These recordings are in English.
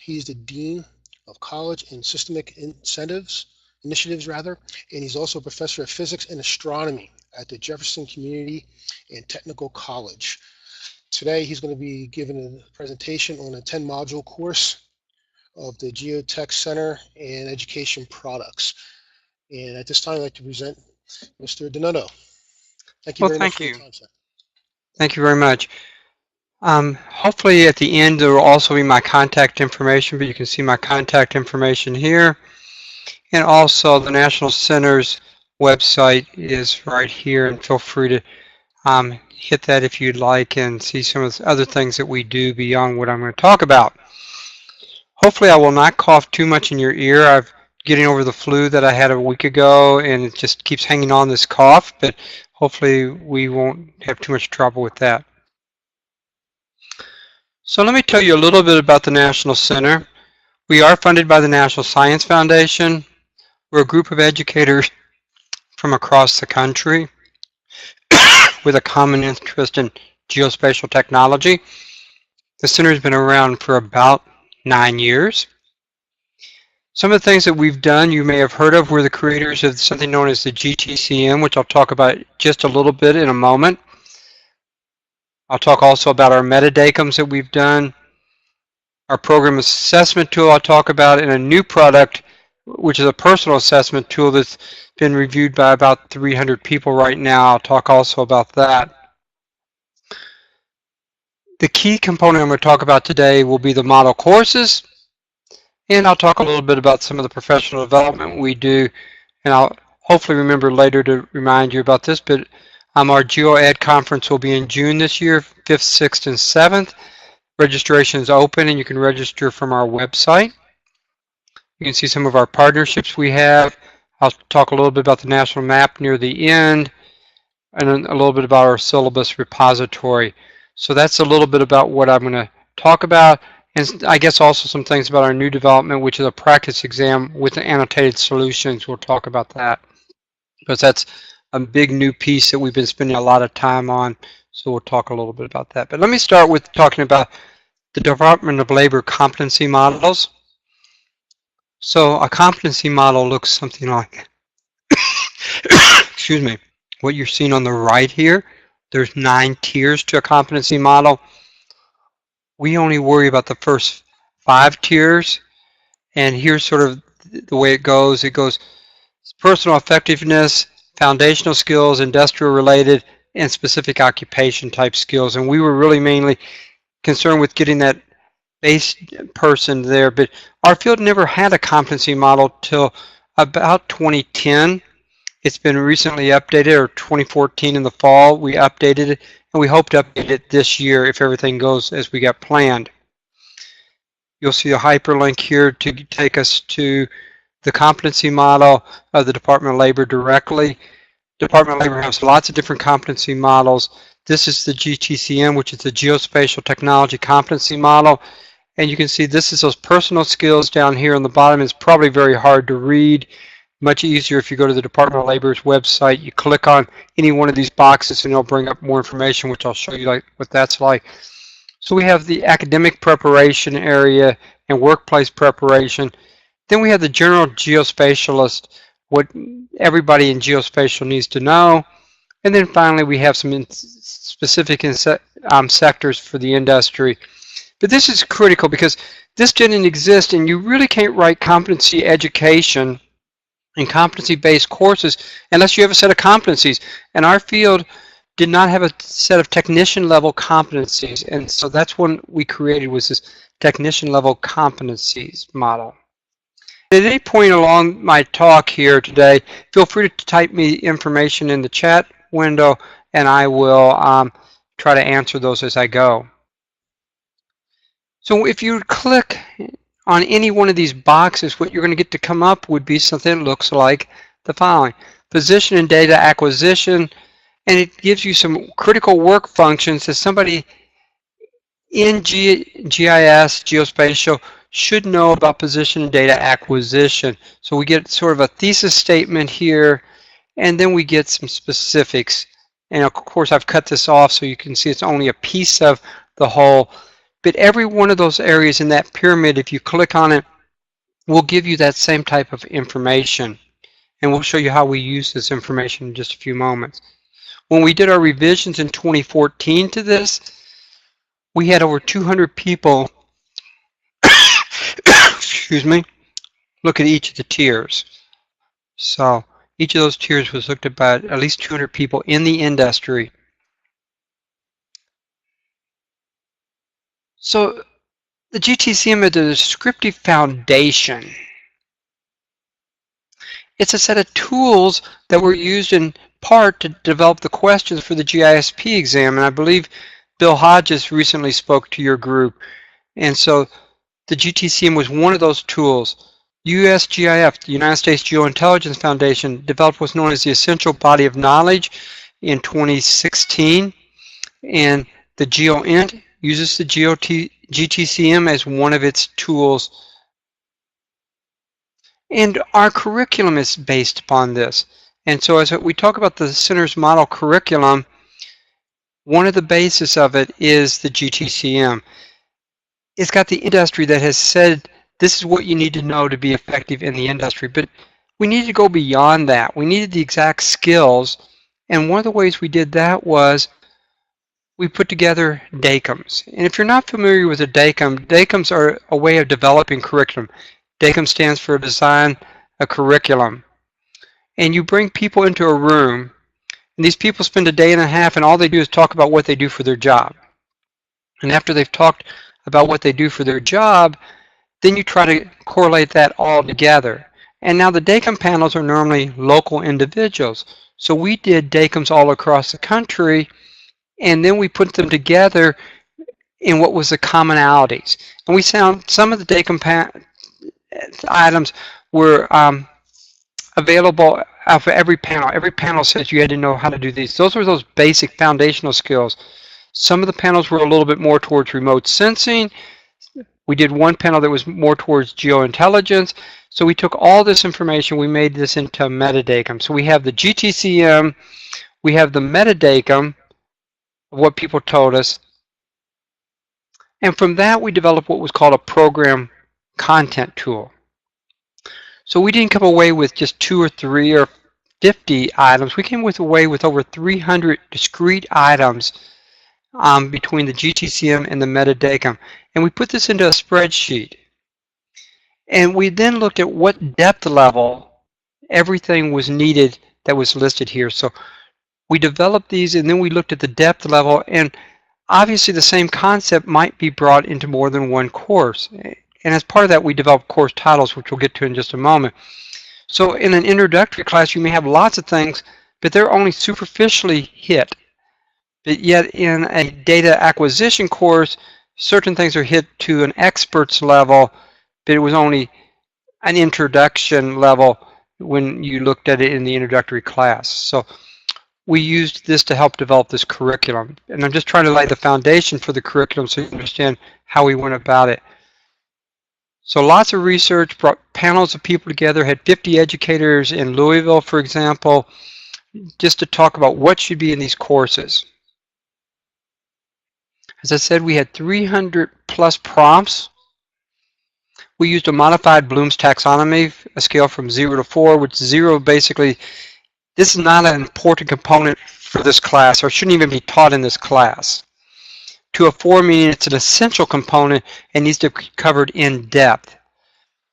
He's the Dean of College and Systemic Initiatives, and he's also a professor of physics and astronomy at the Jefferson Community and Technical College. Today, he's going to be giving a presentation on a 10-module course of the Geotech Center and Education Products. And at this time, I'd like to present Mr. Donato. Thank you very much for your time, sir. Thank you very much. Hopefully at the end there will also be my contact information, but you can see my contact information here. And also the National Center's website is right here, and feel free to hit that if you'd like and see some of the other things that we do beyond what I'm going to talk about. Hopefully I will not cough too much in your ear. I'm getting over the flu that I had a week ago, and it just keeps hanging on, this cough, but hopefully we won't have too much trouble with that. So let me tell you a little bit about the National Center. We are funded by the National Science Foundation. We're a group of educators from across the country with a common interest in geospatial technology. The center has been around for about 9 years. Some of the things that we've done you may have heard of. We're the creators of something known as the GTCM, which I'll talk about just a little bit in a moment. I'll talk also about our metadacums that we've done, our program assessment tool I'll talk about, and a new product which is a personal assessment tool that's been reviewed by about 300 people right now. I'll talk also about that. The key component I'm going to talk about today will be the model courses, and I'll talk a little bit about some of the professional development we do, and I'll hopefully remember later to remind you about this, but our GeoEd conference will be in June this year, 5th, 6th, and 7th. Registration is open, and you can register from our website. You can see some of our partnerships we have. I'll talk a little bit about the national map near the end, and then a little bit about our syllabus repository. So that's a little bit about what I'm going to talk about, and I guess also some things about our new development, which is a practice exam with the annotated solutions. We'll talk about that, because that's a big new piece that we've been spending a lot of time on, so we'll talk a little bit about that. But let me start with talking about the Department of Labor competency models. So a competency model looks something like, excuse me, what you're seeing on the right here. There's 9 tiers to a competency model. We only worry about the first 5 tiers, and here's sort of the way it goes. It goes personal effectiveness, foundational skills, industrial related, and specific occupation type skills. And we were really mainly concerned with getting that base person there, but our field never had a competency model till about 2010. It's been recently updated, or 2014 in the fall we updated it, and we hope to update it this year if everything goes as we got planned. You'll see a hyperlink here to take us to the competency model of the Department of Labor directly. Department of Labor has lots of different competency models. This is the GTCM, which is the Geospatial Technology Competency Model. And you can see this is those personal skills down here on the bottom. It's probably very hard to read. Much easier if you go to the Department of Labor's website. You click on any one of these boxes and it'll bring up more information, which I'll show you like what that's like. So we have the academic preparation area and workplace preparation. Then we have the general geospatialist, what everybody in geospatial needs to know. And then finally we have some specific sectors for the industry. But this is critical because this didn't exist, and you really can't write competency education and competency-based courses unless you have a set of competencies. And our field did not have a set of technician-level competencies, and so that's when we created was this technician-level competencies model. At any point along my talk here today, feel free to type me information in the chat window, and I will try to answer those as I go. So if you click on any one of these boxes, what you're going to get to come up would be something that looks like the following. Position and data acquisition, and it gives you some critical work functions that somebody in GIS, geospatial, should know about position and data acquisition. So we get sort of a thesis statement here, and then we get some specifics. And of course I've cut this off so you can see it's only a piece of the whole But every one of those areas in that pyramid, if you click on it, will give you that same type of information. And we'll show you how we use this information in just a few moments. When we did our revisions in 2014 to this, we had over 200 people excuse me, look at each of the tiers. So each of those tiers was looked at by at least 200 people in the industry. So the GTCM is a descriptive foundation. It's a set of tools that were used in part to develop the questions for the GISP exam, and I believe Bill Hodges recently spoke to your group. And so the GTCM was one of those tools. USGIF, the United States Geointelligence Foundation, developed what's known as the Essential Body of Knowledge in 2016, and the GeoInt uses the GTCM as one of its tools. And our curriculum is based upon this. And so as we talk about the Center's model curriculum, one of the bases of it is the GTCM. It's got the industry that has said this is what you need to know to be effective in the industry, but we needed to go beyond that. We needed the exact skills, and one of the ways we did that was we put together DACMs. And if you're not familiar with a DACM, DACMs are a way of developing curriculum. DACM stands for Design a Curriculum. And you bring people into a room, and these people spend a day and a half, and all they do is talk about what they do for their job. And after they've talked about what they do for their job, then you try to correlate that all together. And now the DACM panels are normally local individuals. So we did DACMs all across the country, and then we put them together in what was the commonalities. And we found some of the DACM items were available for every panel. Every panel says you had to know how to do these. Those were those basic foundational skills. Some of the panels were a little bit more towards remote sensing. We did one panel that was more towards geointelligence. So we took all this information, we made this into a metadacum. So we have the GTCM, we have the metadacum of what people told us. And from that, we developed what was called a program content tool. So we didn't come away with just 2 or 3 or 50 items. We came away with over 300 discrete items between the GTCM and the metadacum. And we put this into a spreadsheet. And we then looked at what depth level everything was needed that was listed here. So we developed these, and then we looked at the depth level, and obviously the same concept might be brought into more than one course. And as part of that, we developed course titles, which we'll get to in just a moment. So in an introductory class, you may have lots of things, but they're only superficially hit. But yet in a data acquisition course, certain things are hit to an expert's level, but it was only an introduction level when you looked at it in the introductory class. So we used this to help develop this curriculum. And I'm just trying to lay the foundation for the curriculum so you understand how we went about it. So lots of research, brought panels of people together, had 50 educators in Louisville, for example, just to talk about what should be in these courses. As I said, we had 300 plus prompts. We used a modified Bloom's taxonomy, a scale from 0 to 4, which 0 basically, this is not an important component for this class, or shouldn't even be taught in this class. To a 4 meaning it's an essential component and needs to be covered in depth.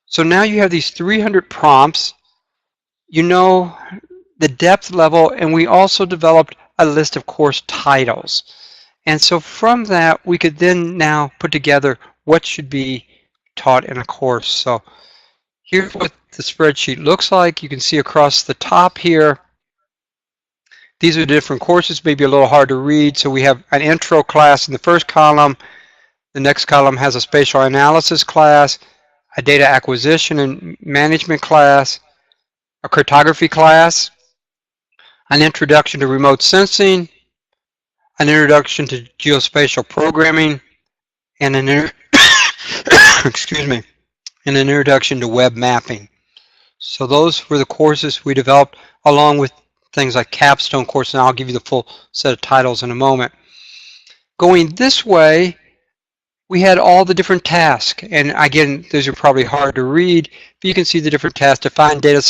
So now you have these 300 prompts, you know the depth level, and we also developed a list of course titles. And so from that, we could then now put together what should be taught in a course. So here's what the spreadsheet looks like. You can see across the top here, these are different courses, maybe a little hard to read. So we have an intro class in the first column. The next column has a spatial analysis class, a data acquisition and management class, a cartography class, an introduction to remote sensing, an introduction to geospatial programming, and an excuse me, and an introduction to web mapping. So those were the courses we developed, along with things like capstone courses, and I'll give you the full set of titles in a moment. Going this way, we had all the different tasks. And again, those are probably hard to read, but you can see the different tasks: define data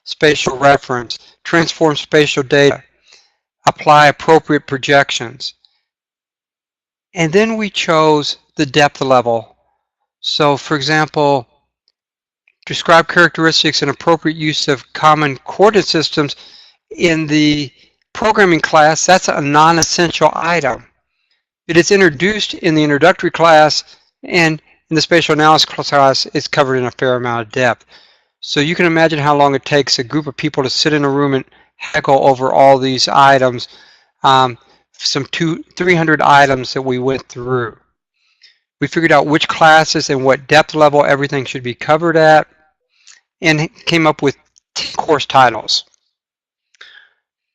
spatial reference, transform spatial data, apply appropriate projections. And then we chose the depth level. So for example, describe characteristics and appropriate use of common coordinate systems. In the programming class, that's a non-essential item. It is introduced in the introductory class, and in the spatial analysis class, it's covered in a fair amount of depth. So you can imagine how long it takes a group of people to sit in a room and heckle over all these items, some 300 items that we went through. We figured out which classes and what depth level everything should be covered at, and came up with 10 course titles.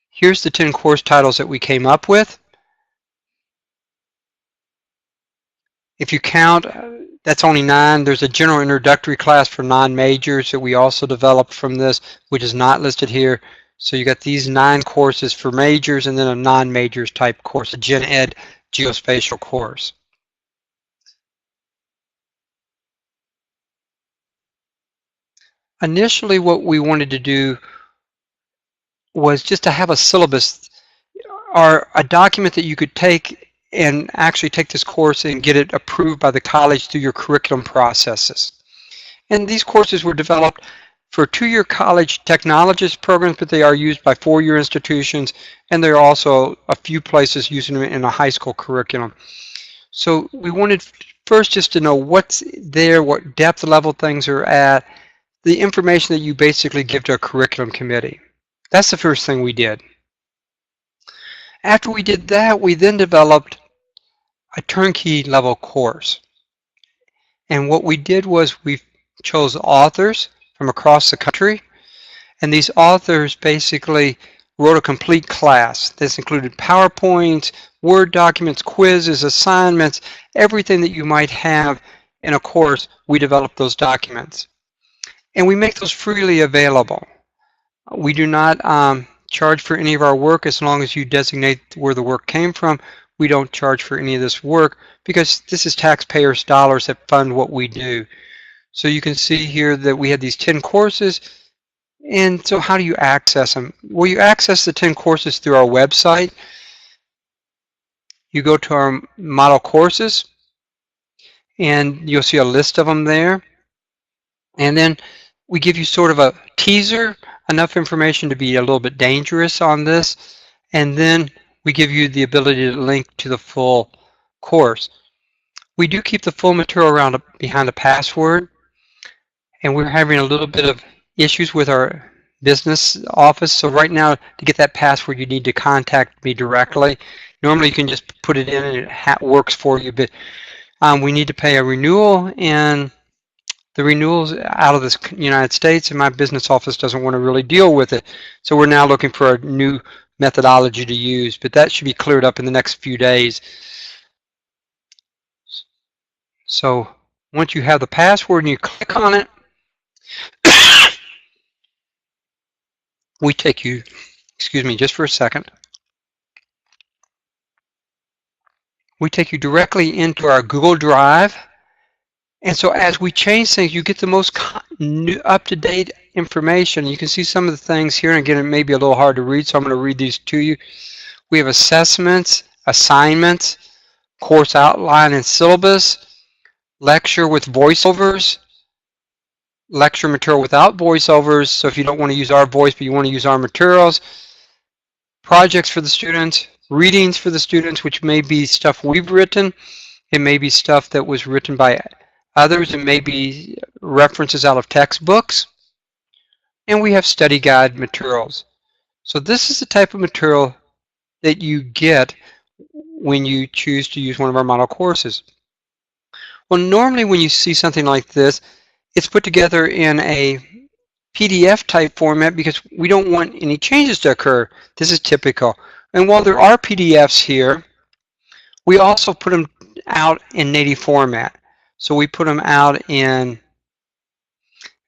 Here's the 10 course titles that we came up with. If you count, that's only 9. There's a general introductory class for non-majors that we also developed from this, which is not listed here. So you got these 9 courses for majors, and then a non-majors type course, a Gen Ed geospatial course. Initially, what we wanted to do was just to have a syllabus or a document that you could take and actually take this course and get it approved by the college through your curriculum processes. And these courses were developed for 2-year college technologist programs, but they are used by 4-year institutions, and there are also a few places using them in a high school curriculum. So we wanted first just to know what's there, what depth level things are at, the information that you basically give to a curriculum committee. That's the first thing we did. After we did that, we then developed a turnkey level course. And what we did was we chose authors from across the country, and these authors basically wrote a complete class. This included PowerPoints, Word documents, quizzes, assignments, everything that you might have in a course. We developed those documents. And we make those freely available. We do not charge for any of our work as long as you designate where the work came from. We don't charge for any of this work because this is taxpayers' dollars that fund what we do. So you can see here that we had these 10 courses. And so how do you access them? Well, you access the 10 courses through our website. You go to our model courses, and you'll see a list of them there. And then we give you sort of a teaser, enough information to be a little bit dangerous on this, and then we give you the ability to link to the full course. We do keep the full material behind a password, and we're having a little bit of issues with our business office. So right now, to get that password, you need to contact me directly. Normally, you can just put it in and it works for you, but we need to pay a renewal, and the renewal's out of the United States, and my business office doesn't want to really deal with it. So we're now looking for a new methodology to use, but that should be cleared up in the next few days. So once you have the password and you click on it, we take you, excuse me just for a second, we take you directly into our Google Drive. And so as we change things, you get the most up-to-date information. You can see some of the things here, and again, it may be a little hard to read, so I'm going to read these to you. We have assessments, assignments, course outline and syllabus, lecture with voiceovers, lecture material without voiceovers, so if you don't want to use our voice but you want to use our materials, projects for the students, readings for the students, which may be stuff we've written, it may be stuff that was written by others, it may be references out of textbooks, and we have study guide materials. So this is the type of material that you get when you choose to use one of our model courses. Well, normally when you see something like this, it's put together in a PDF type format because we don't want any changes to occur. This is typical. And while there are PDFs here, we also put them out in native format. So we put them out in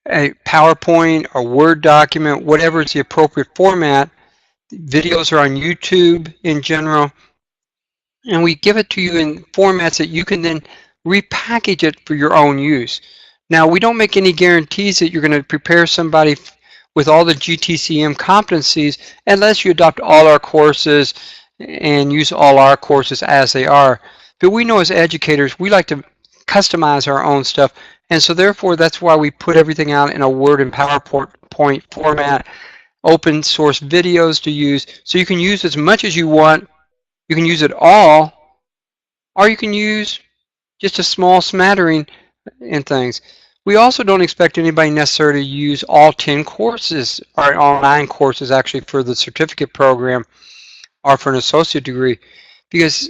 a PowerPoint or Word document, whatever is the appropriate format. Videos are on YouTube in general. And we give it to you in formats that you can then repackage it for your own use. Now, we don't make any guarantees that you're going to prepare somebody with all the GTCM competencies unless you adopt all our courses and use all our courses as they are. But we know as educators, we like to customize our own stuff. And so therefore, that's why we put everything out in a Word and PowerPoint format, open source videos to use. So you can use as much as you want. You can use it all, or you can use just a small smattering in things. We also don't expect anybody necessarily to use all 10 courses, or all 9 courses actually, for the certificate program or for an associate degree, because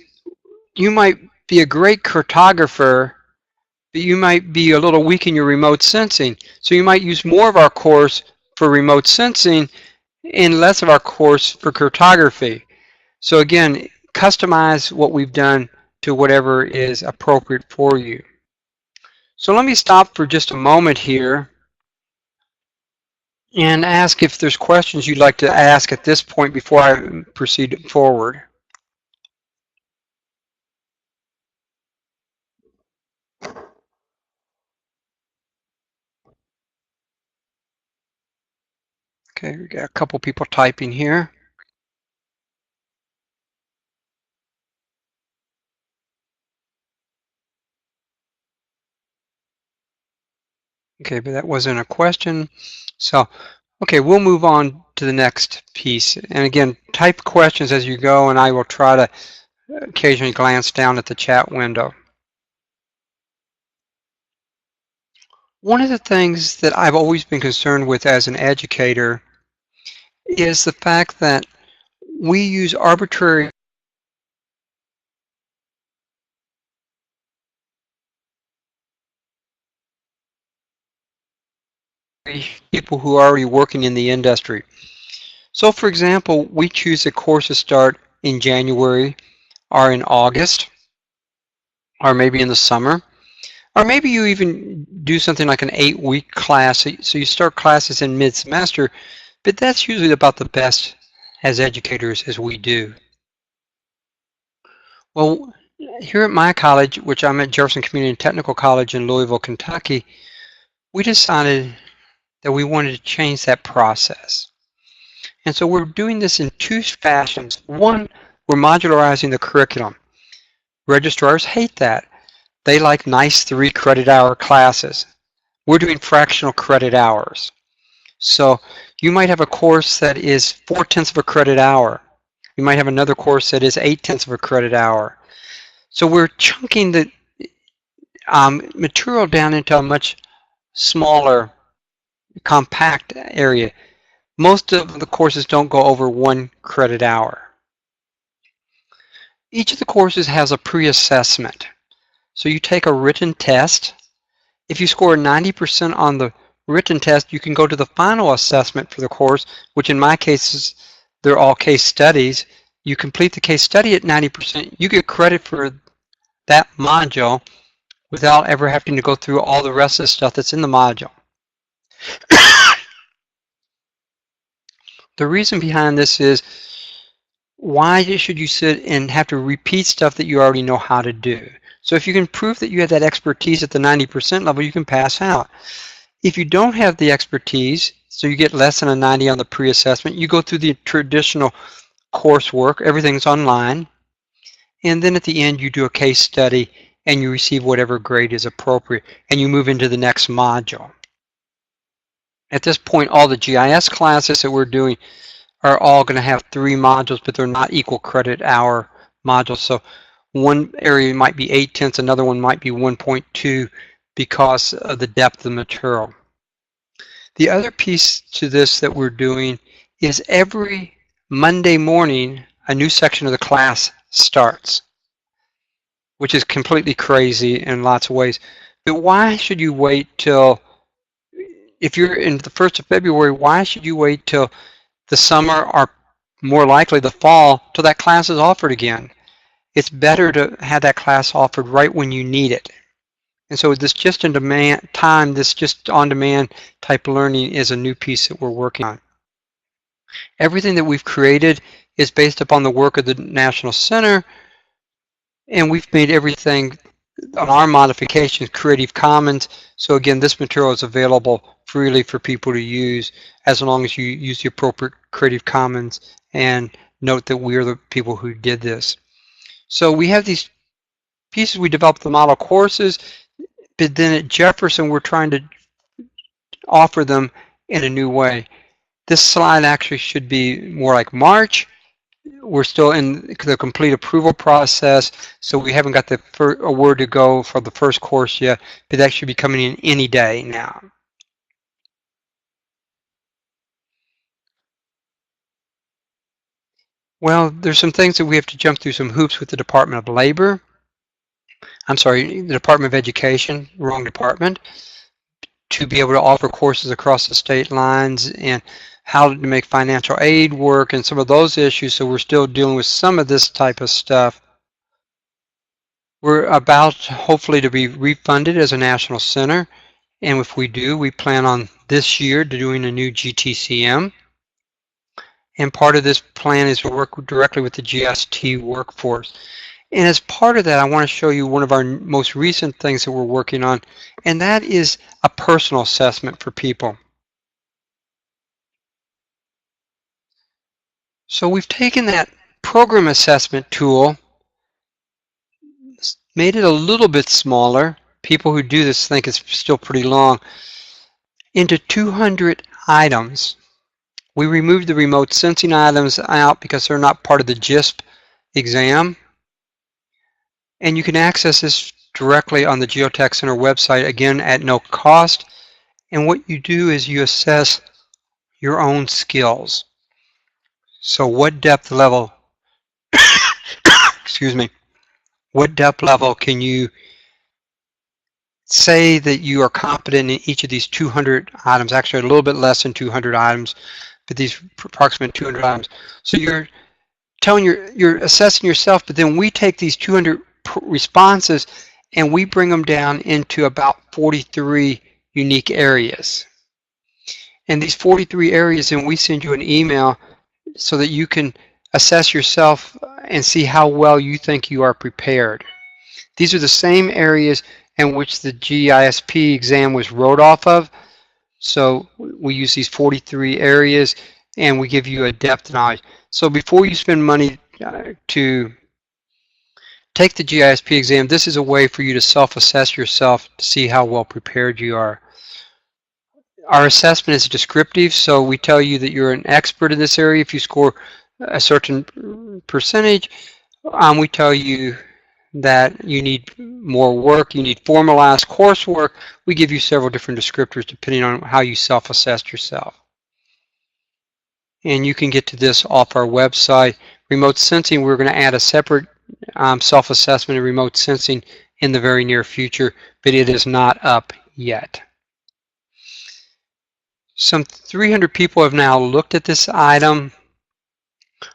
you might be a great cartographer, but you might be a little weak in your remote sensing. So you might use more of our course for remote sensing and less of our course for cartography. So again, customize what we've done to whatever is appropriate for you. So let me stop for just a moment here and ask if there's questions you'd like to ask at this point before I proceed forward. Okay, we got a couple people typing here. Okay, but that wasn't a question. So, okay, we'll move on to the next piece. And again, type questions as you go, and I will try to occasionally glance down at the chat window. One of the things that I've always been concerned with as an educator is the fact that we use arbitrary people who are already working in the industry. So for example, we choose a course to start in January or in August, or maybe in the summer, or maybe you even do something like an 8-week class. So you start classes in mid-semester, but that's usually about the best as educators as we do. Well, here at my college, which I'm at Jefferson Community Technical College in Louisville, Kentucky, we decided that we wanted to change that process. And so we're doing this in 2 fashions. One, we're modularizing the curriculum. Registrars hate that. They like nice 3 credit hour classes. We're doing fractional credit hours. So you might have a course that is 4/10 of a credit hour. You might have another course that is 8/10 of a credit hour. So we're chunking the material down into a much smaller, compact area. Most of the courses don't go over 1 credit hour. Each of the courses has a pre-assessment. So you take a written test. If you score 90% on the written test, you can go to the final assessment for the course, which in my cases, they're all case studies. You complete the case study at 90%, you get credit for that module without ever having to go through all the rest of the stuff that's in the module. The reason behind this is, why should you sit and have to repeat stuff that you already know how to do? So if you can prove that you have that expertise at the 90% level, you can pass out. If you don't have the expertise, so you get less than a 90 on the pre-assessment, you go through the traditional coursework, everything's online, and then at the end you do a case study and you receive whatever grade is appropriate, and you move into the next module. At this point, all the GIS classes that we're doing are all going to have 3 modules, but they're not equal credit hour modules. So one area might be 8/10, another one might be 1.2 because of the depth of the material. The other piece to this that we're doing is every Monday morning, a new section of the class starts, which is completely crazy in lots of ways. But why should you wait till, if you're in the 1st of February, why should you wait till the summer or more likely the fall till that class is offered again? It's better to have that class offered right when you need it. And so this just in demand time, this just on demand type learning is a new piece that we're working on. Everything that we've created is based upon the work of the National Center, and we've made everything on our modifications, Creative Commons. So again, this material is available freely for people to use as long as you use the appropriate Creative Commons and note that we are the people who did this. So we have these pieces. We developed the model courses, but then at Jefferson we're trying to offer them in a new way. This slide actually should be more like March. We're still in the complete approval process, so we haven't got a word to go for the first course yet, but that should be coming in any day now. Well, there's some things that we have to jump through some hoops with the Department of Labor. I'm sorry, the Department of Education, wrong department, to be able to offer courses across the state lines and how to make financial aid work and some of those issues. So we're still dealing with some of this type of stuff. We're about hopefully to be refunded as a national center, and if we do, we plan on this year doing a new GTCM. And part of this plan is to work directly with the GST workforce. And as part of that, I want to show you one of our most recent things that we're working on, and that is a personal assessment for people. So we've taken that program assessment tool, made it a little bit smaller. People who do this think it's still pretty long, into 200 items. We removed the remote sensing items out because they're not part of the GISP exam. And you can access this directly on the Geotech Center website, again, at no cost. And what you do is you assess your own skills. So what depth level, excuse me, what depth level can you say that you are competent in each of these 200 items, actually a little bit less than 200 items, but these approximate 200 items. So you're assessing yourself, but then we take these 200 responses and we bring them down into about 43 unique areas. And these 43 areas, and we send you an email so that you can assess yourself and see how well you think you are prepared. These are the same areas in which the GISP exam was wrote off of. So we use these 43 areas and we give you a depth knowledge. So before you spend money to take the GISP exam, this is a way for you to self-assess yourself to see how well prepared you are. Our assessment is descriptive, so we tell you that you're an expert in this area if you score a certain percentage. We tell you that you need more work, you need formalized coursework. We give you several different descriptors depending on how you self-assessed yourself. And you can get to this off our website. Remote sensing, we're going to add a separate self-assessment of remote sensing in the very near future, but it is not up yet. Some 300 people have now looked at this item.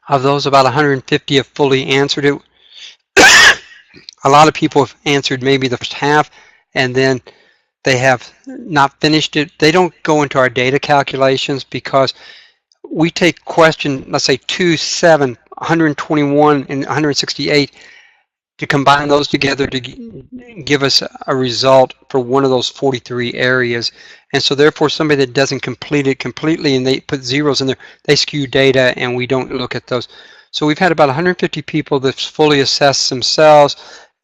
Of those, about 150 have fully answered it. A lot of people have answered maybe the first half, and then they have not finished it. They don't go into our data calculations because we take question, let's say 2, 7, 121, and 168 to combine those together to give us a result for one of those 43 areas. And so therefore somebody that doesn't complete it completely and they put zeros in there, they skew data and we don't look at those. So we've had about 150 people that fully assessed themselves.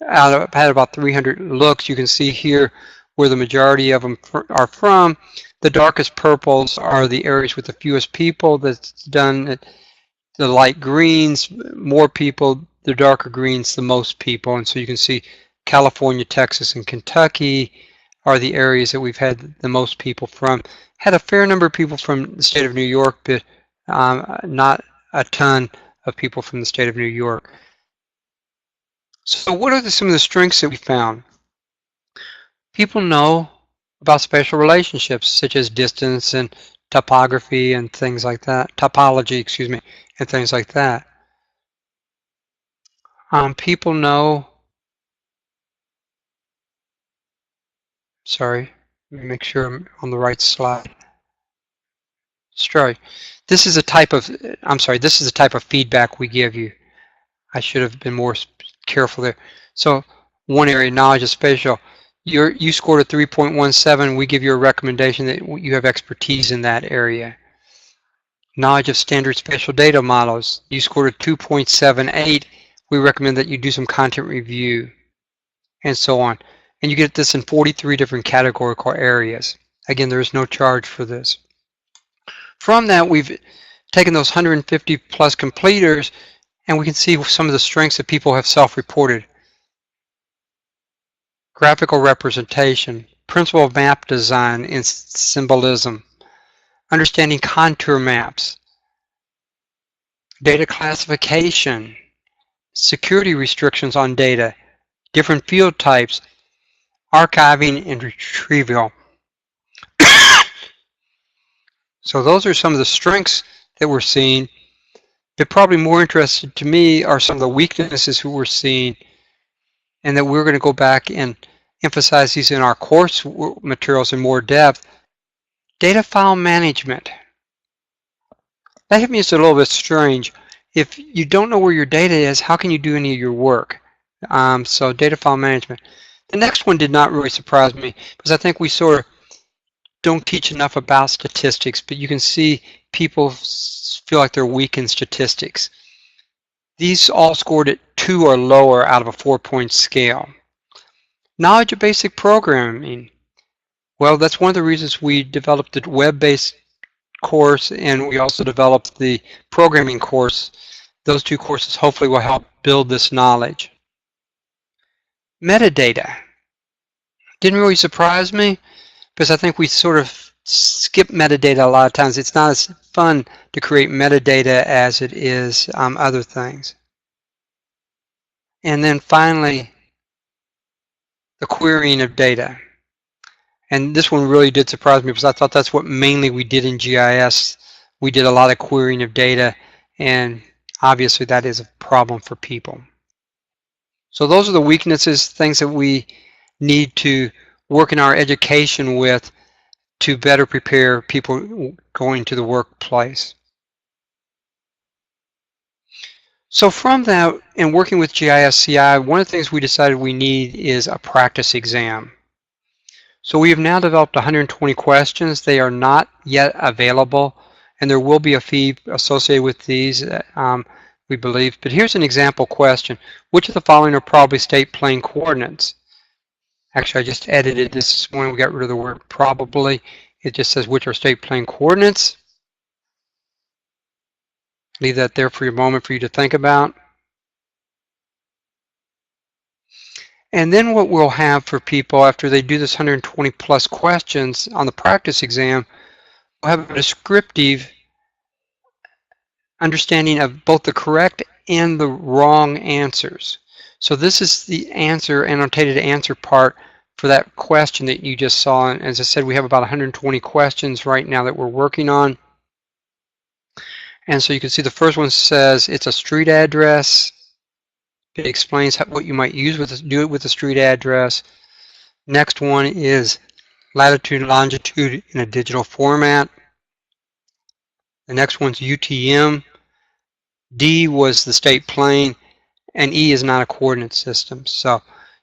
I've had about 300 looks. You can see here where the majority of them are from. The darkest purples are the areas with the fewest people that's done. The light greens, more people. The darker greens, the most people. And so you can see California, Texas, and Kentucky are the areas that we've had the most people from. Had a fair number of people from the state of New York, but not a ton of people from the state of New York. So what are some of the strengths that we found? People know about spatial relationships such as distance and topography and things like that, topology, excuse me, and things like that. People know, sorry, let me make sure I'm on the right slide. Sorry, this is a type of, I'm sorry, this is the type of feedback we give you. I should have been more careful there. So one area, knowledge of spatial, you scored a 3.17. We give you a recommendation that you have expertise in that area. Knowledge of standard spatial data models, you scored a 2.78. We recommend that you do some content review, and so on. And you get this in 43 different categorical areas. Again, there is no charge for this. From that, we've taken those 150 plus completers, and we can see some of the strengths that people have self-reported. Graphical representation, principle of map design and symbolism, understanding contour maps, data classification, security restrictions on data, different field types, archiving and retrieval. So those are some of the strengths that we're seeing. But probably more interested to me are some of the weaknesses who we're seeing, and that we're going to go back and emphasize these in our course materials in more depth. Data file management. That hit me as a little bit strange. If you don't know where your data is, how can you do any of your work? So data file management. The next one did not really surprise me, because I think we sort of don't teach enough about statistics, but you can see people feel like they're weak in statistics. These all scored at 2 or lower out of a 4-point scale. Knowledge of basic programming. Well, that's one of the reasons we developed the web-based course, and we also developed the programming course. Those two courses hopefully will help build this knowledge. Metadata. Didn't really surprise me, because I think we sort of skip metadata a lot of times. It's not as fun to create metadata as it is other things. And then finally, the querying of data. And this one really did surprise me, because I thought that's what mainly we did in GIS. We did a lot of querying of data, and obviously that is a problem for people. So those are the weaknesses, things that we need to work in our education with to better prepare people going to the workplace. So from that, in working with GIS-CI, one of the things we decided we need is a practice exam. So we have now developed 120 questions. They are not yet available, and there will be a fee associated with these, we believe. But here's an example question. Which of the following are probably state plane coordinates? Actually, I just edited this morning. We got rid of the word probably. It just says which are state plane coordinates. Leave that there for a moment for you to think about. And then what we'll have for people after they do this 120 plus questions on the practice exam, we'll have a descriptive understanding of both the correct and the wrong answers. So this is the answer, annotated answer part for that question that you just saw. And as I said, we have about 120 questions right now that we're working on. And so you can see the first one says it's a street address. It explains what you might use do it with a street address. Next one is latitude and longitude in a digital format. The next one's UTM. D was the state plane, and E is not a coordinate system. So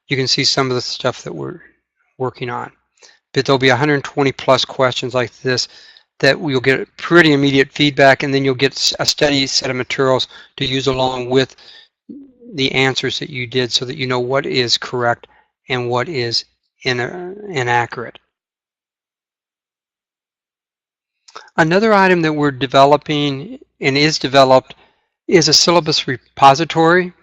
you can see some of the stuff that we're working on. But there'll be 120 plus questions like this that you'll get pretty immediate feedback, and then you'll get a steady set of materials to use along with the answers that you did, so that you know what is correct and what is inaccurate. Another item that we're developing and is developed is a syllabus repository.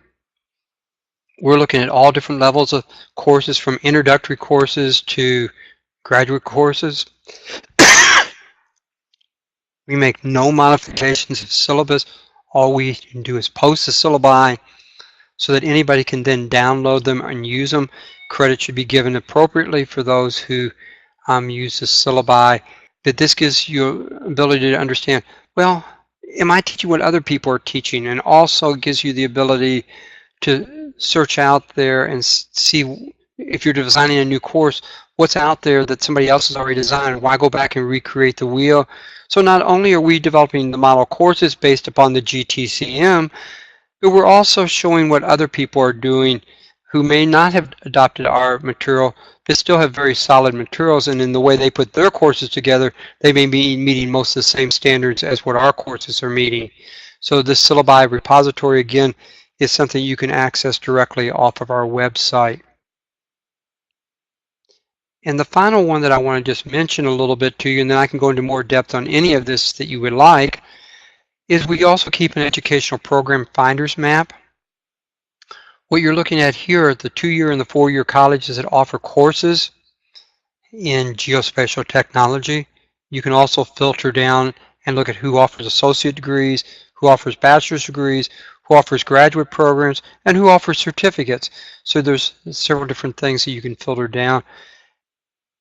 We're looking at all different levels of courses, from introductory courses to graduate courses. We make no modifications of syllabus. All we can do is post the syllabi so that anybody can then download them and use them. Credit should be given appropriately for those who use the syllabi. But this gives you ability to understand, well, am I teaching what other people are teaching? And also gives you the ability to search out there and see, if you're designing a new course, what's out there that somebody else has already designed. Why go back and recreate the wheel? So not only are we developing the model courses based upon the GTCM, but we're also showing what other people are doing who may not have adopted our material, but still have very solid materials, and in the way they put their courses together, they may be meeting most of the same standards as what our courses are meeting. So this syllabi repository, again, is something you can access directly off of our website. And the final one that I want to just mention a little bit to you, and then I can go into more depth on any of this that you would like, is we also keep an educational program finders map. What you're looking at here are the 2-year and the 4-year colleges that offer courses in geospatial technology. You can also filter down and look at who offers associate degrees, who offers bachelor's degrees, who offers graduate programs, and who offers certificates. So there's several different things that you can filter down.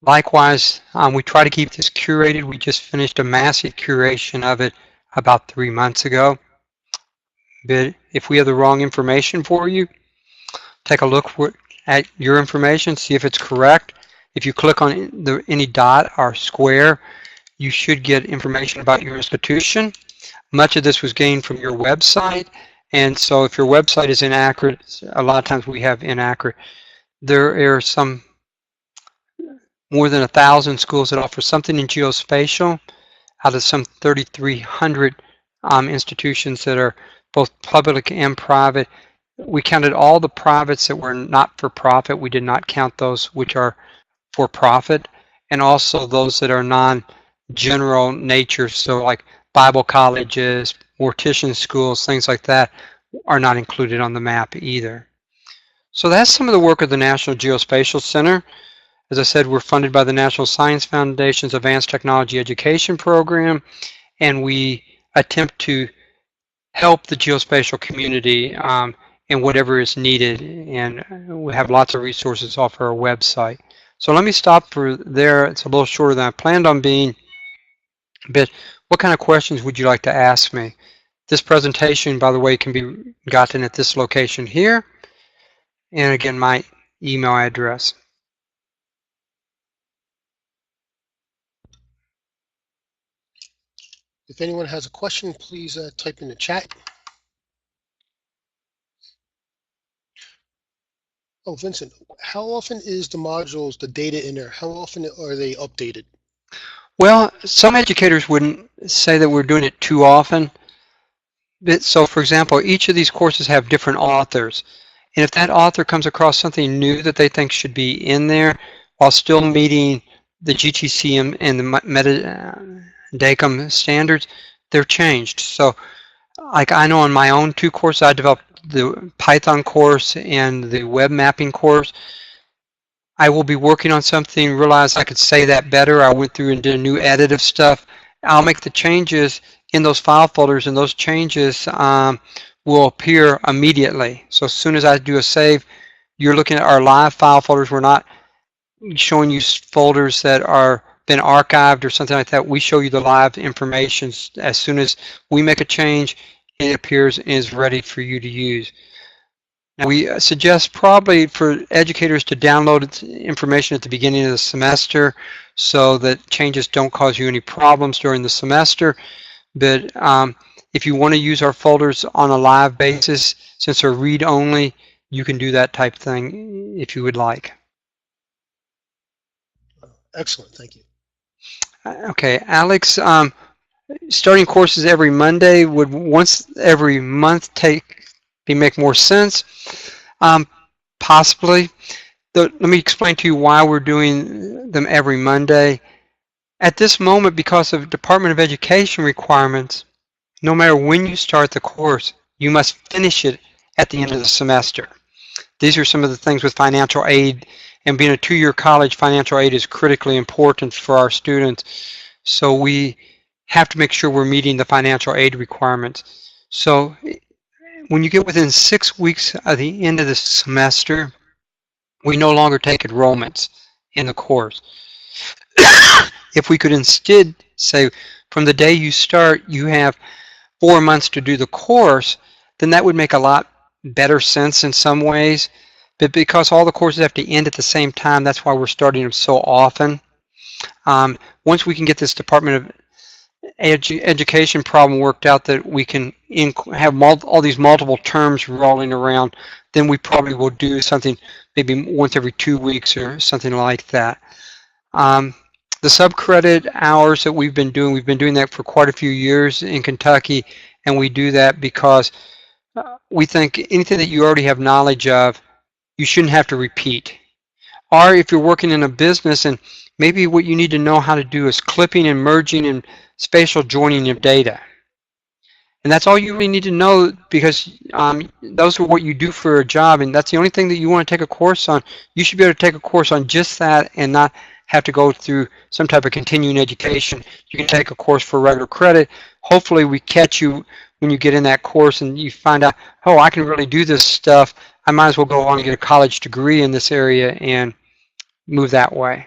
Likewise, we try to keep this curated. We just finished a massive curation of it about 3 months ago. But if we have the wrong information for you, take a look at your information, see if it's correct. If you click on any dot or square, you should get information about your institution. Much of this was gained from your website, and so if your website is inaccurate, a lot of times we have inaccurate. There are some more than 1,000 schools that offer something in geospatial out of some 3,300 institutions that are both public and private. We counted all the privates that were not for profit. We did not count those which are for profit, and also those that are non-general nature, so like Bible colleges, mortician schools, things like that are not included on the map either. So that's some of the work of the National Geospatial Center. As I said, we're funded by the National Science Foundation's Advanced Technology Education Program, and we attempt to help the geospatial community in whatever is needed, and we have lots of resources off our website. So let me stop for there. It's a little shorter than I planned on being, but what kind of questions would you like to ask me? This presentation, by the way, can be gotten at this location here, and again, my email address. If anyone has a question, please type in the chat. Oh, Vincent, how often is the modules, the data in there, how often are they updated? Well, some educators wouldn't say that we're doing it too often. So, for example, each of these courses have different authors. And if that author comes across something new that they think should be in there while still meeting the GTC and the DACM standards, they're changed. So, like I know on my own 2 courses, I developed the Python course and the web mapping course. I will be working on something, realized I could say that better. I went through and did a new edit of stuff. I'll make the changes in those file folders, and those changes will appear immediately. So as soon as I do a save, you're looking at our live file folders. We're not showing you folders that are been archived or something like that. We show you the live information. As soon as we make a change, it appears and is ready for you to use. Now, we suggest probably for educators to download information at the beginning of the semester so that changes don't cause you any problems during the semester. But if you want to use our folders on a live basis, since they're read-only, you can do that type thing if you would like. Excellent, thank you. Okay, Alex, starting courses every Monday, would once every month make more sense? Possibly. Let me explain to you why we're doing them every Monday. At this moment, because of Department of Education requirements, no matter when you start the course, you must finish it at the end of the semester. These are some of the things with financial aid, and being a 2-year college, financial aid is critically important for our students. So we have to make sure we're meeting the financial aid requirements. So when you get within 6 weeks of the end of the semester, we no longer take enrollments in the course. If we could instead say from the day you start, you have 4 months to do the course, then that would make a lot better sense in some ways. But because all the courses have to end at the same time, that's why we're starting them so often. Once we can get this Department of Education problem worked out, that we can have all these multiple terms rolling around, then we probably will do something maybe once every 2 weeks or something like that. The subcredit hours that we've been doing that for quite a few years in Kentucky, and we do that because we think anything that you already have knowledge of, you shouldn't have to repeat. Or if you're working in a business and maybe what you need to know how to do is clipping and merging and spatial joining of data. And that's all you really need to know, because those are what you do for a job, and that's the only thing that you want to take a course on. You should be able to take a course on just that and not have to go through some type of continuing education. You can take a course for regular credit. Hopefully we catch you when you get in that course and you find out, oh, I can really do this stuff. I might as well go on and get a college degree in this area and move that way.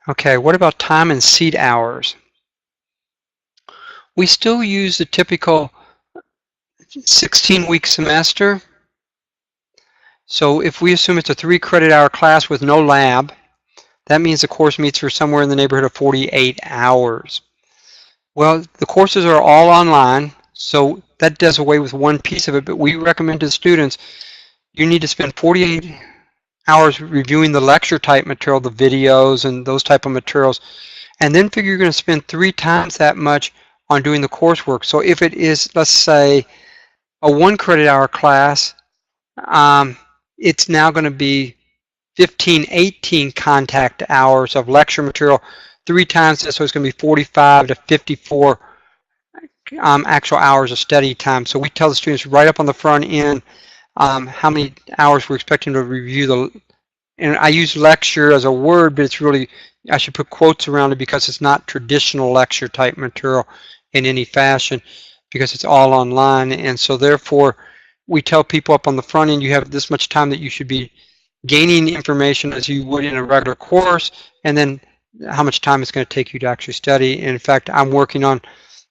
Okay, what about time and seat hours? We still use the typical 16-week semester. So if we assume it's a 3 credit hour class with no lab, that means the course meets for somewhere in the neighborhood of 48 hours. Well, the courses are all online, so that does away with one piece of it, but we recommend to students, you need to spend 48 hours reviewing the lecture type material, the videos and those type of materials, and then figure you're going to spend 3 times that much on doing the coursework. So if it is, let's say, a 1 credit hour class, it's now going to be 15, 18 contact hours of lecture material, 3 times this, so it's going to be 45 to 54 actual hours of study time. So we tell the students right up on the front end how many hours we're expecting to review the, and I use lecture as a word, but it's really, I should put quotes around it because it's not traditional lecture type material in any fashion, because it's all online. And so therefore we tell people up on the front end, you have this much time that you should be gaining information as you would in a regular course, and then how much time it's going to take you to actually study. And in fact, I'm working on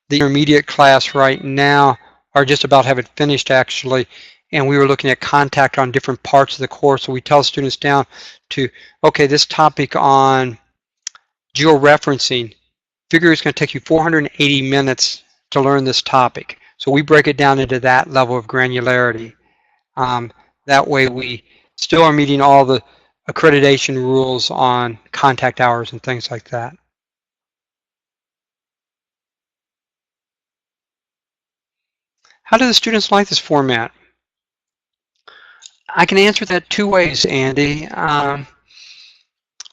the intermediate class right now, or just about have it finished actually, and we were looking at contact on different parts of the course. So we tell students down to, okay, this topic on georeferencing, figure it's going to take you 480 minutes to learn this topic. So we break it down into that level of granularity. That way we still are meeting all the accreditation rules on contact hours and things like that. How do the students like this format? I can answer that 2 ways, Andy.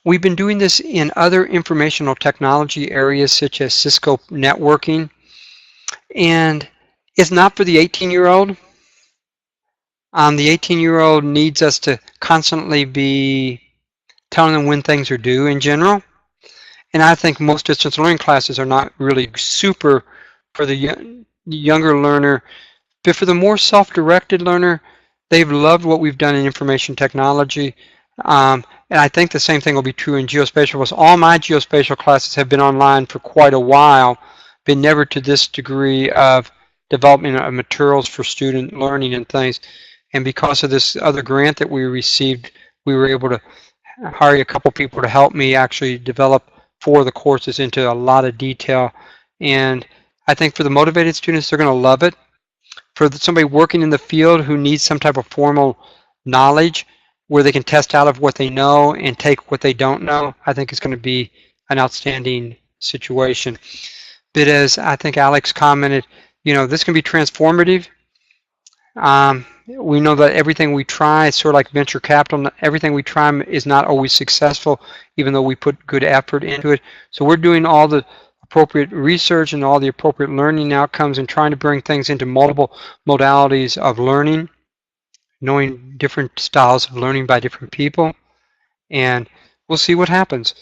We've been doing this in other informational technology areas such as Cisco networking, and it's not for the 18-year-old. The 18-year-old needs us to constantly be telling them when things are due in general. And I think most distance learning classes are not really super for the younger learner, but for the more self-directed learner, they've loved what we've done in information technology. And I think the same thing will be true in geospatial, because all my geospatial classes have been online for quite a while, but never to this degree of development of materials for student learning and things. And because of this other grant that we received, we were able to hire a couple people to help me actually develop 4 of the courses into a lot of detail. And I think for the motivated students, they're going to love it. For somebody working in the field who needs some type of formal knowledge where they can test out of what they know and take what they don't know, I think it's going to be an outstanding situation. But as I think Alex commented, you know, this can be transformative. We know that everything we try, it's sort of like venture capital, everything we try is not always successful, even though we put good effort into it. So we're doing all the appropriate research and all the appropriate learning outcomes and trying to bring things into multiple modalities of learning, knowing different styles of learning by different people, and we'll see what happens.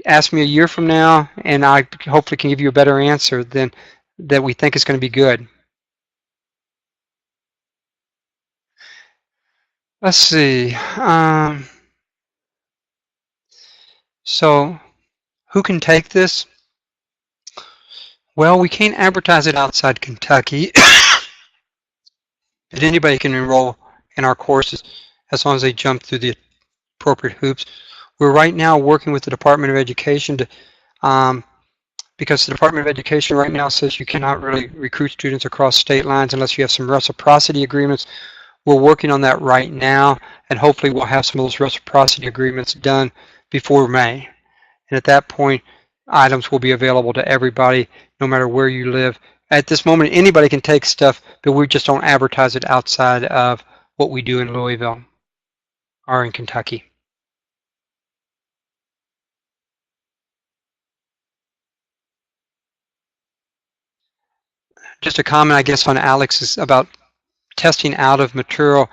Ask me a year from now, and I hopefully can give you a better answer than that we think is going to be good. Let's see. So who can take this? Well, we can't advertise it outside Kentucky, but anybody can enroll in our courses. as long as they jump through the appropriate hoops. We're right now working with the Department of Education to, because the Department of Education right now says you cannot really recruit students across state lines unless you have some reciprocity agreements. We're working on that right now, and hopefully we'll have some of those reciprocity agreements done before May. And at that point, items will be available to everybody, no matter where you live. At this moment, anybody can take stuff, but we just don't advertise it outside of what we do in Louisville or in Kentucky. Just a comment, I guess, on Alex's about testing out of material.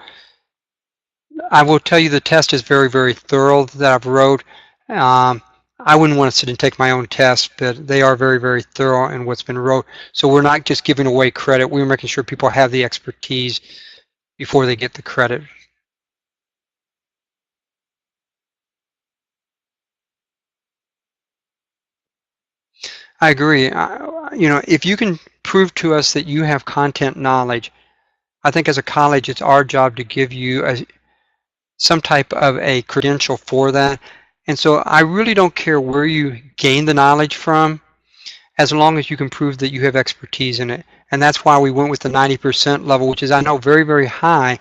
I will tell you the test is very, very thorough that I've wrote. I wouldn't want to sit and take my own test, but they are very, very thorough in what's been wrote. So we're not just giving away credit. We're making sure people have the expertise before they get the credit. I agree. You know, if you can prove to us that you have content knowledge, I think as a college, it's our job to give you some type of a credential for that. And so I really don't care where you gain the knowledge from, as long as you can prove that you have expertise in it. And that's why we went with the 90% level, which is, I know, very, very high,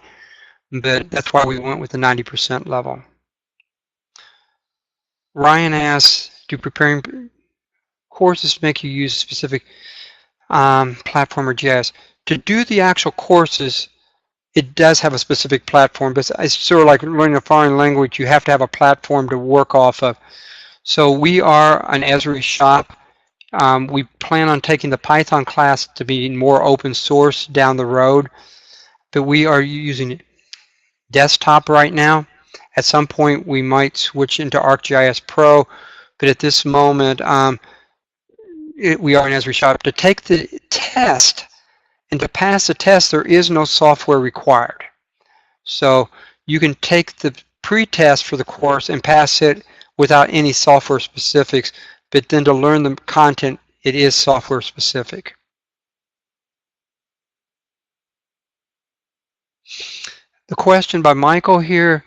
but that's why we went with the 90% level. Ryan asks, do preparing courses make you use a specific platform or GIS? To do the actual courses, it does have a specific platform, but it's sort of like learning a foreign language. You have to have a platform to work off of. So we are an Esri shop. We plan on taking the Python class to be more open source down the road, but we are using desktop right now. At some point, we might switch into ArcGIS Pro, but at this moment, we are an Esri shop. To take the test and to pass the test, there is no software required. So you can take the pre-test for the course and pass it without any software specifics, but then to learn the content, it is software specific. The question by Michael here,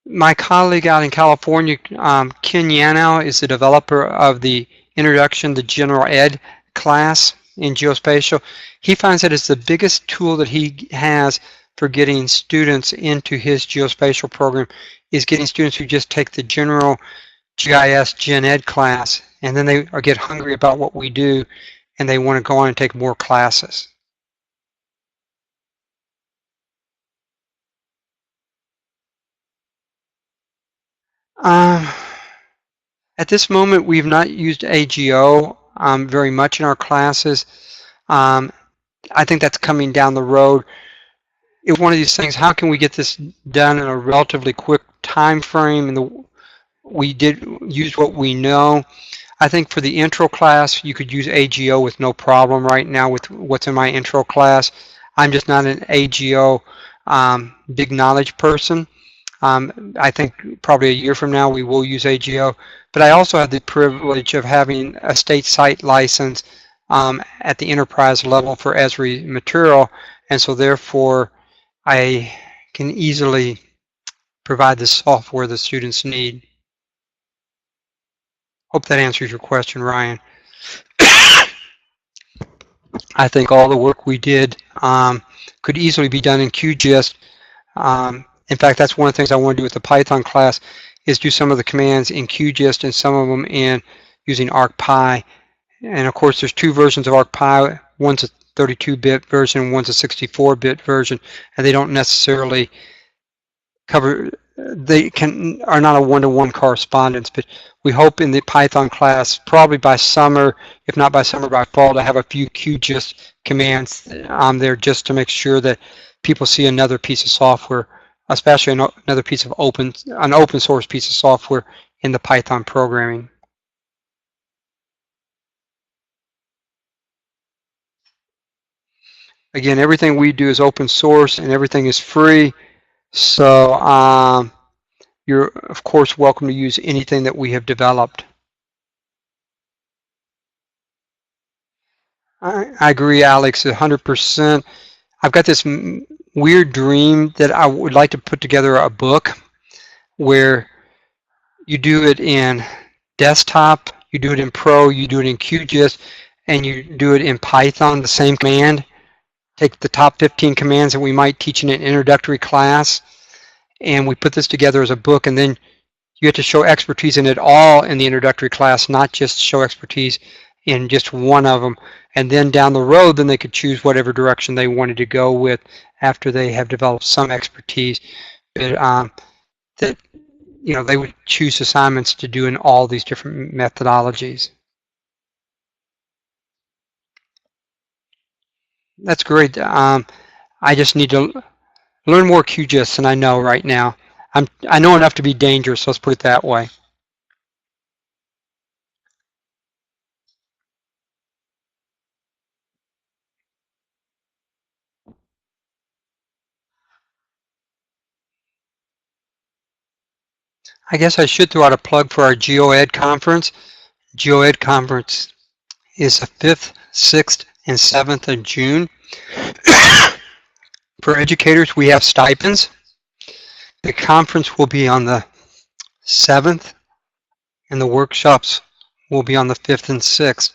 my colleague out in California, Ken Yanow, is the developer of the Introduction to General Ed class in geospatial. He finds that it's the biggest tool that he has for getting students into his geospatial program is getting students who just take the general GIS Gen Ed class, and then they get hungry about what we do and they want to go on and take more classes. At this moment, we've not used AGO very much in our classes. I think that's coming down the road. It's one of these things, how can we get this done in a relatively quick time frame? And we did use what we know. I think for the intro class, you could use AGO with no problem right now with what's in my intro class. I'm just not an AGO big knowledge person. I think probably a year from now we will use AGO, but I also have the privilege of having a state site license at the enterprise level for Esri material, and so therefore I can easily provide the software the students need. Hope that answers your question, Ryan. I think all the work we did could easily be done in QGIS. In fact, that's one of the things I want to do with the Python class is do some of the commands in QGIS and some of them in using ArcPy. And of course, there's two versions of ArcPy. One's a 32-bit version, one's a 64-bit version, and they don't necessarily cover, are not a one-to-one correspondence, but we hope in the Python class, probably by summer, if not by summer, by fall, to have a few QGIS commands on there just to make sure that people see another piece of software, especially another piece of an open source piece of software in the Python programming. Again, everything we do is open source and everything is free. So you're, of course, welcome to use anything that we have developed. I agree, Alex, 100%. I've got this weird dream that I would like to put together a book where you do it in desktop, you do it in Pro, you do it in QGIS, and you do it in Python, the same command. Take the top 15 commands that we might teach in an introductory class, and we put this together as a book, and then you have to show expertise in it all in the introductory class, not just show expertise in just one of them. And then down the road, then they could choose whatever direction they wanted to go with after they have developed some expertise. But that they would choose assignments to do in all these different methodologies. That's great. I just need to learn more QGIS than I know right now. I know enough to be dangerous, let's put it that way. I guess I should throw out a plug for our GeoEd conference. GeoEd conference is the 5th, 6th, and 7th of June. For educators, we have stipends. The conference will be on the 7th, and the workshops will be on the 5th and 6th.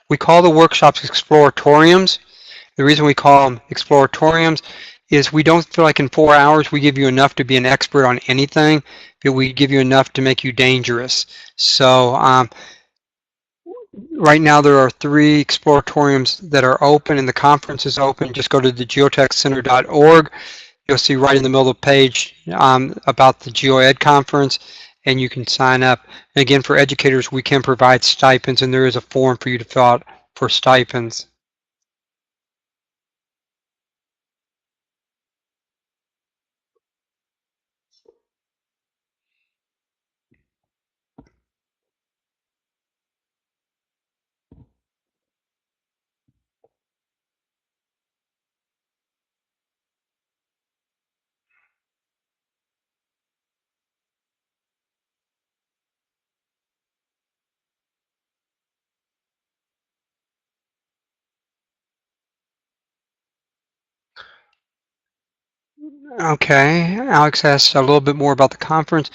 We call the workshops exploratoriums. The reason we call them exploratoriums is we don't feel like in 4 hours we give you enough to be an expert on anything, but we give you enough to make you dangerous. So right now there are 3 exploratoriums that are open, and the conference is open. Just go to the geotechcenter.org. You'll see right in the middle of the page about the GeoEd conference, and you can sign up. And again, for educators, we can provide stipends, and there is a form for you to fill out for stipends. Okay, Alex asked a little bit more about the conference.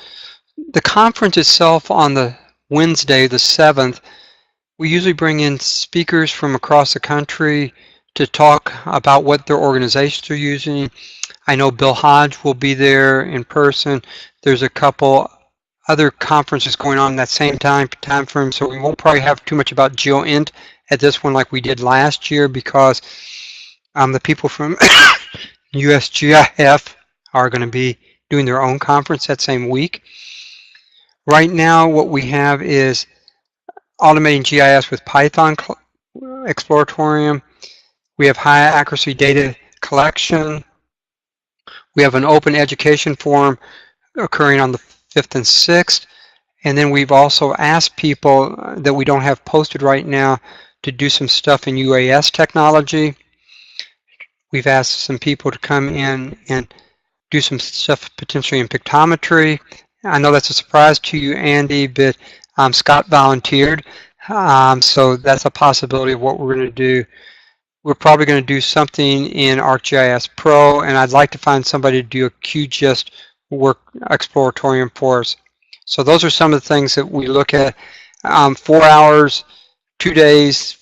The conference itself on the Wednesday, the 7th, we usually bring in speakers from across the country to talk about what their organizations are using. I know Bill Hodge will be there in person. There's a couple other conferences going on that same time frame, so we won't probably have too much about GeoInt at this one like we did last year, because the people from USGIF are going to be doing their own conference that same week. Right now, what we have is automating GIS with Python Exploratorium. We have high accuracy data collection. We have an open education forum occurring on the 5th and 6th. And then we've also asked people that we don't have posted right now to do some stuff in UAS technology. We've asked some people to come in and do some stuff potentially in pictometry. I know that's a surprise to you, Andy, but Scott volunteered. So that's a possibility of what we're going to do. We're probably going to do something in ArcGIS Pro, and I'd like to find somebody to do a QGIS work exploratorium for us. So those are some of the things that we look at. 4 hours, 2 days,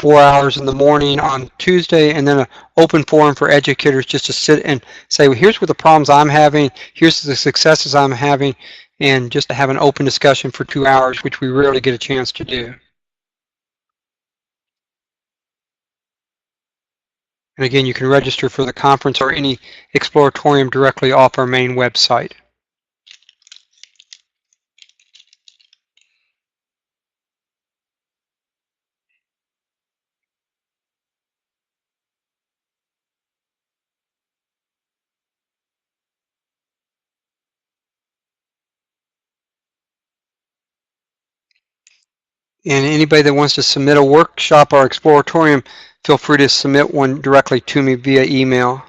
4 hours in the morning on Tuesday, and then an open forum for educators just to sit and say, well, here's what the problems I'm having, here's the successes I'm having, and just to have an open discussion for 2 hours, which we rarely get a chance to do. And again, you can register for the conference or any exploratorium directly off our main website. And anybody that wants to submit a workshop or exploratorium, feel free to submit one directly to me via email.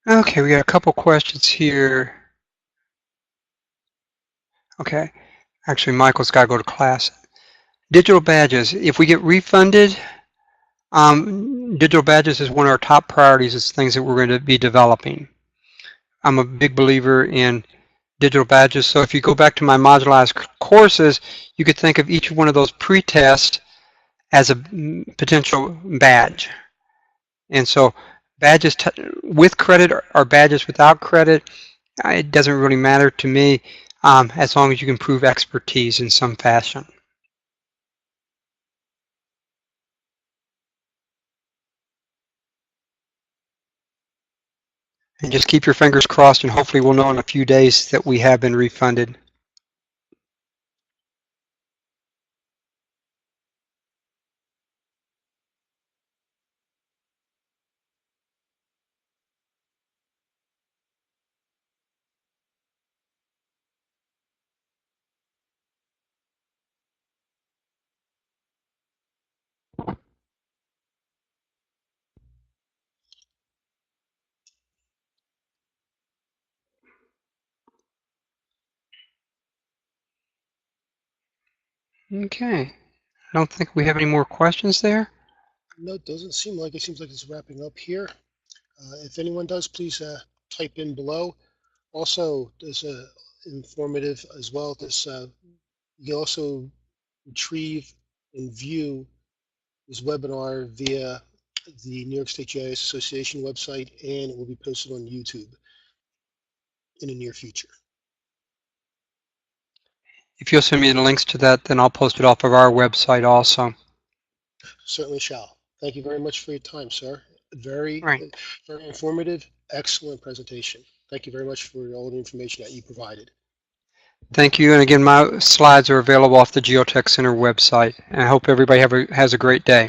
Okay, we got a couple questions here. Okay, actually, Michael's got to go to class. Digital badges. If we get refunded, digital badges is one of our top priorities. It's things that we're going to be developing. I'm a big believer in digital badges. So if you go back to my modularized courses, you could think of each one of those pre-tests as a potential badge. And so badges with credit or badges without credit, it doesn't really matter to me, as long as you can prove expertise in some fashion. And just keep your fingers crossed, and hopefully we'll know in a few days that we have been refunded. Okay. I don't think we have any more questions there. No, it doesn't seem like it. Seems like it's wrapping up here. If anyone does, please type in below. Also, there's a informative as well. This you can also retrieve and view this webinar via the New York State GIS Association website, and it will be posted on YouTube in the near future. If you'll send me the links to that, then I'll post it off of our website also. Certainly shall. Thank you very much for your time, sir. Very, Right. very informative, excellent presentation. Thank you very much for all the information that you provided. Thank you. And again, my slides are available off the Geotech Center website. And I hope everybody has a great day.